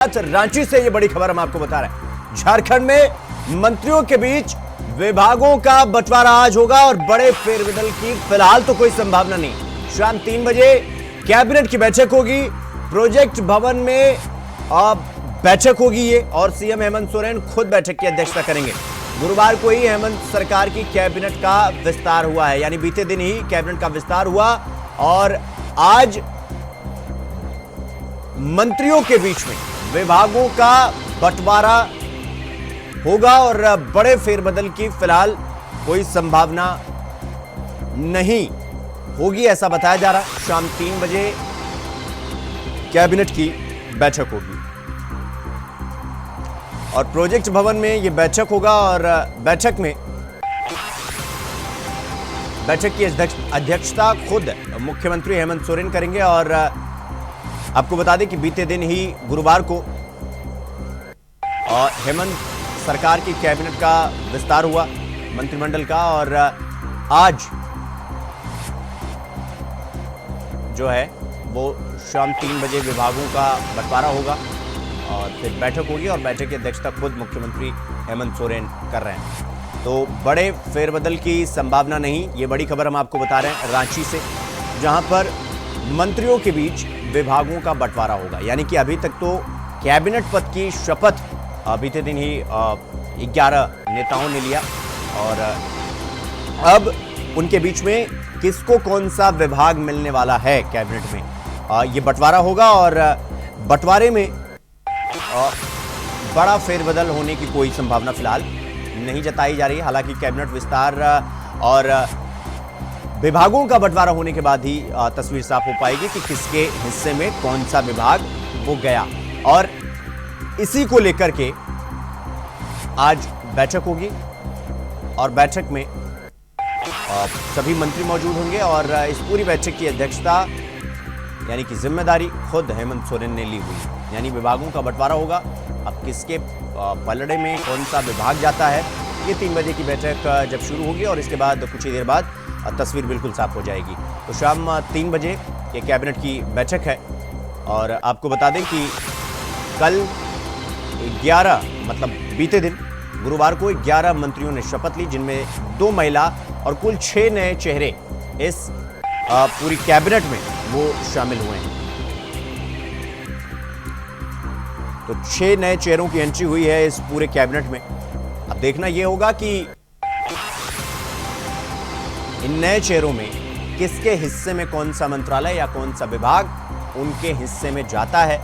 रांची से ये बड़ी खबर हम आपको बता रहे हैं। झारखंड में मंत्रियों के बीच विभागों का बंटवारा आज होगा और बड़े फेरबदल की फिलहाल तो कोई संभावना नहीं। शाम 3 बजे कैबिनेट की बैठक होगी, प्रोजेक्ट भवन में बैठक होगी ये, और सीएम हेमंत सोरेन खुद बैठक की अध्यक्षता करेंगे। गुरुवार को ही हेमंत सरकार की कैबिनेट का विस्तार हुआ है, यानी बीते दिन ही कैबिनेट का विस्तार हुआ और आज मंत्रियों के बीच में विभागों का बंटवारा होगा और बड़े फेरबदल की फिलहाल कोई संभावना नहीं होगी, ऐसा बताया जा रहा है। शाम 3 बजे कैबिनेट की बैठक होगी और प्रोजेक्ट भवन में यह बैठक होगा और बैठक की अध्यक्षता खुद मुख्यमंत्री हेमंत सोरेन करेंगे। और आपको बता दें कि बीते दिन ही गुरुवार को हेमंत सरकार की कैबिनेट का विस्तार हुआ मंत्रिमंडल का, और आज जो है वो शाम 3 बजे विभागों का बंटवारा होगा और फिर बैठक होगी और बैठक की अध्यक्षता खुद मुख्यमंत्री हेमंत सोरेन कर रहे हैं। तो बड़े फेरबदल की संभावना नहीं, ये बड़ी खबर हम आपको बता रहे हैं रांची से, जहां पर मंत्रियों के बीच विभागों का बंटवारा होगा। यानी कि अभी तक तो कैबिनेट पद की शपथ बीते दिन ही 11 नेताओं ने लिया और अब उनके बीच में किसको कौन सा विभाग मिलने वाला है कैबिनेट में, ये बंटवारा होगा और बंटवारे में बड़ा फेरबदल होने की कोई संभावना फिलहाल नहीं जताई जा रही है। हालांकि कैबिनेट विस्तार और विभागों का बंटवारा होने के बाद ही तस्वीर साफ हो पाएगी कि किसके हिस्से में कौन सा विभाग वो गया, और इसी को लेकर के आज बैठक होगी और बैठक में सभी मंत्री मौजूद होंगे और इस पूरी बैठक की अध्यक्षता यानी कि जिम्मेदारी खुद हेमंत सोरेन ने ली हुई है। यानी विभागों का बंटवारा होगा, अब किसके पलड़े में कौन सा विभाग जाता है, ये 3 बजे की बैठक जब शुरू होगी और इसके बाद कुछ ही देर बाद तस्वीर बिल्कुल साफ हो जाएगी। तो शाम 3 बजे ये कैबिनेट की बैठक है और आपको बता दें कि कल 11 मतलब बीते दिन गुरुवार को 11 मंत्रियों ने शपथ ली, जिनमें 2 महिला और कुल 6 नए चेहरे इस पूरी कैबिनेट में वो शामिल हुए हैं। तो 6 नए चेहरों की एंट्री हुई है इस पूरे कैबिनेट में। अब देखना यह होगा कि इन नए चेहरों में किसके हिस्से में कौन सा मंत्रालय या कौन सा विभाग उनके हिस्से में जाता है।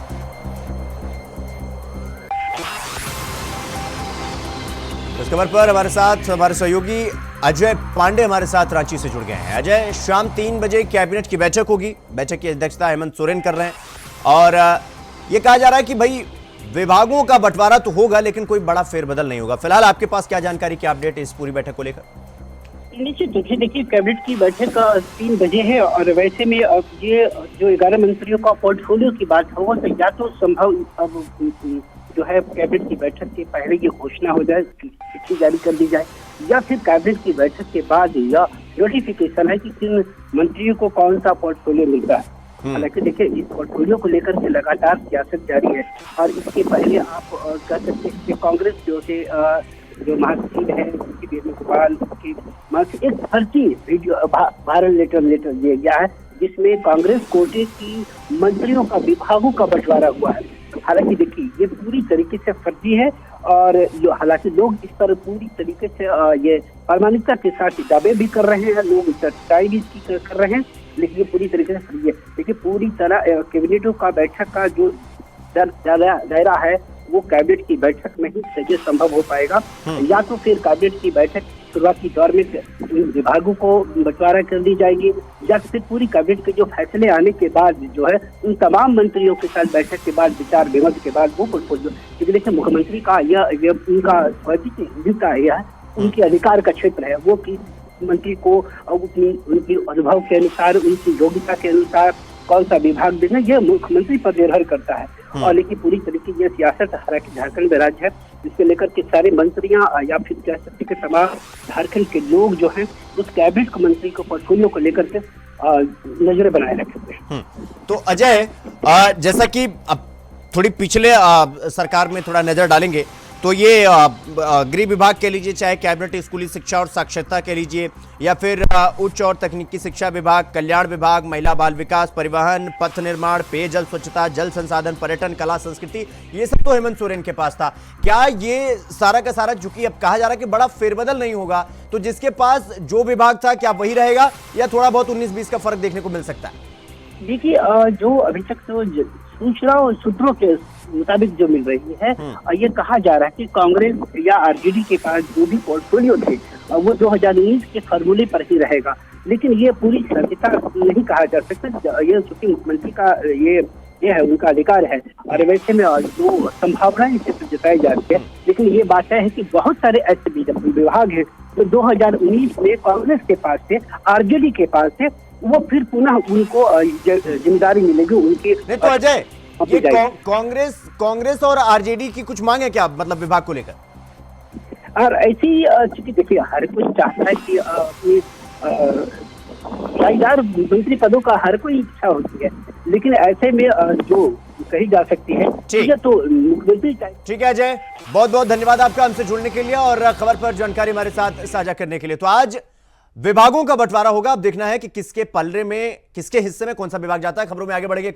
इस खबर पर हमारे साथ हमारे सहयोगी अजय पांडे हमारे साथ रांची से जुड़ गए हैं। अजय, शाम 3 बजे कैबिनेट की बैठक होगी, बैठक की अध्यक्षता हेमंत सोरेन कर रहे हैं और यह कहा जा रहा है कि भाई विभागों का बंटवारा तो होगा लेकिन कोई बड़ा फेरबदल नहीं होगा। फिलहाल आपके पास क्या जानकारी, क्या अपडेट है इस पूरी बैठक को लेकर? निश्चित देखिए कैबिनेट की बैठक 3 बजे है और वैसे में ये जो 11 मंत्रियों का पोर्टफोलियो की बात हो तो या तो संभव अब जो है कैबिनेट की बैठक के पहले ये घोषणा हो जाए, चिट्ठी जारी कर दी जाए, या फिर कैबिनेट की बैठक के बाद या नोटिफिकेशन है कि किन मंत्रियों को कौन सा पोर्टफोलियो मिलता है। हालांकि देखिए इस पोर्टफोलियो को लेकर के लगातार सियासत जारी है और इसके पहले आप कह सकते हैं कि कांग्रेस जो महासचिव है वेणुगोपाल के एक फर्जी वीडियो वायरल लेटर दिया गया है जिसमें कांग्रेस कोटे की मंत्रियों का विभागों का बंटवारा हुआ है। हालांकि देखिए ये पूरी तरीके से फर्जी है और हालांकि लोग इस पर पूरी तरीके से ये प्रामाणिकता के साथ दावे भी कर रहे हैं, लोग चर्चाएं भी कर रहे हैं, लेकिन ये पूरी तरीके से फर्जी है। देखिए पूरी तरह कैबिनेटों का बैठक का जो दायरा है वो कैबिनेट की बैठक में ही सही संभव हो पाएगा, या तो फिर कैबिनेट की बैठक शुरुआती दौर में विभागों को बंटवारा कर दी जाएगी, या फिर पूरी कैबिनेट के जो फैसले आने के बाद जो है उन तमाम मंत्रियों के साथ बैठक के बाद विचार विमर्श के बाद वो पोर्टफोलियो, क्योंकि देखिए मुख्यमंत्री का यह उनका उनके अधिकार का क्षेत्र है, वो कि मंत्री को उनकी अनुभव के अनुसार, उनकी योग्यता के अनुसार कौन सा विभाग देना, यह मुख्यमंत्री पर निर्भर करता है। और लेकिन पूरी तरीके की सियासत हालांकि झारखंड में राज्य है, इसके लेकर के सारे मंत्रियां या फिर कह सकते कि तमाम झारखंड के लोग जो हैं उस कैबिनेट मंत्री को पोर्टफोलियो को लेकर के नजरें बनाए रखे हुए हैं। तो अजय, जैसा कि अब थोड़ी पिछले सरकार में थोड़ा नजर डालेंगे तो ये गृह विभाग कह लीजिए, चाहे कैबिनेट स्कूली शिक्षा और साक्षरता कह लीजिए, या फिर उच्च और तकनीकी शिक्षा विभाग, कल्याण विभाग, महिला बाल विकास, परिवहन, पथ निर्माण, पेयजल स्वच्छता, जल संसाधन, पर्यटन, कला संस्कृति, ये सब तो हेमंत सोरेन के पास था। क्या ये सारा का सारा, चूंकि अब कहा जा रहा है कि बड़ा फेरबदल नहीं होगा, तो जिसके पास जो विभाग था क्या वही रहेगा या थोड़ा बहुत 19-20 का फर्क देखने को मिल सकता है? देखिए, जो अभी तक तो सूचना और सूत्रों के मुताबिक जो मिल रही है, ये कहा जा रहा है कि कांग्रेस या आरजेडी के पास जो भी पोर्टफोलियो थे वो 2019 के फॉर्मूले पर ही रहेगा, लेकिन ये पूरी सत्यता नहीं कहा जा सकता। ये चूंकि मुख्यमंत्री का ये है, उनका अधिकार है, और वैसे में जो संभावनाएं इसे जताई जाती है, लेकिन ये बात है कि बहुत सारे ऐसे विभाग है जो 2019 में कांग्रेस के पास थे, आरजेडी के पास थे, वो फिर पुनः उनको जिम्मेदारी मिलेगी उनकी। नहीं तो अजय, ये कांग्रेस और आरजेडी की कुछ मांग है क्या, मतलब विभाग को लेकर? और ऐसी चूंकि देखिए, हर कोई चाहता है कि अपनी साझेदार मंत्री पदों का हर कोई इच्छा होती है, लेकिन ऐसे में जो कही जा सकती है तो मुख्यमंत्री। ठीक है अजय, बहुत बहुत धन्यवाद आपका हमसे जुड़ने के लिए और खबर पर जानकारी हमारे साथ साझा करने के लिए। तो आज विभागों का बंटवारा होगा, अब देखना है कि किसके पलड़े में, किसके हिस्से में कौन सा विभाग जाता है। खबरों में आगे बढ़ेंगे।